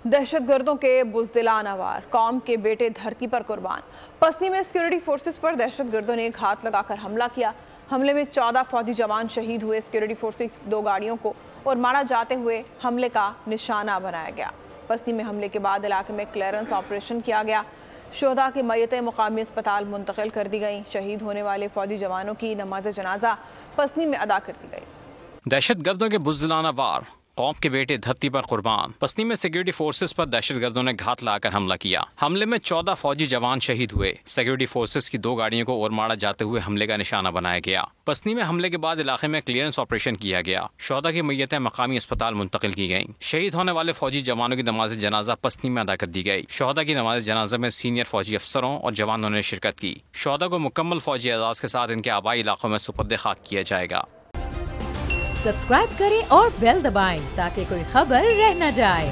دہشت گردوں کے بزدلانہ وار، قوم کے بیٹے دھرتی پر قربان۔ پسنی میں سیکیورٹی فورسز پر دہشت گردوں نے گھات لگا کر حملہ کیا۔ حملے میں 14 فوجی جوان شہید ہوئے۔ سیکیورٹی فورسز 2 گاڑیوں کو اور مارا جاتے ہوئے حملے کا نشانہ بنایا گیا۔ پسنی میں حملے کے بعد علاقے میں کلیئرنس آپریشن کیا گیا۔ شہداء کی میتیں مقامی اسپتال منتقل کر دی گئیں۔ شہید ہونے والے فوجی جوانوں کی نماز جنازہ پسنی میں ادا کر دی گئی۔ دہشت گردوں کے بزدلانہ وار، قوم کے بیٹے دھرتی پر قربان۔ پسنی میں سیکیورٹی فورسز پر دہشت گردوں نے گھات لا کر حملہ کیا۔ حملے میں 14 فوجی جوان شہید ہوئے۔ سیکیورٹی فورسز کی 2 گاڑیوں کو اور مارا جاتے ہوئے حملے کا نشانہ بنایا گیا۔ پسنی میں حملے کے بعد علاقے میں کلیئرنس آپریشن کیا گیا۔ شہداء کی میتیں مقامی اسپتال منتقل کی گئیں۔ شہید ہونے والے فوجی جوانوں کی نماز جنازہ پسنی میں ادا کر دی گئی۔ شہداء کی نماز جنازہ میں سینئر فوجی افسروں اور جوانوں نے شرکت کی۔ شہداء کو مکمل فوجی اعزاز کے ساتھ ان کے آبائی علاقوں میں سپرد خاک کیا جائے گا۔ سبسکرائب کریں اور بیل دبائیں تاکہ کوئی خبر رہ نہ جائے۔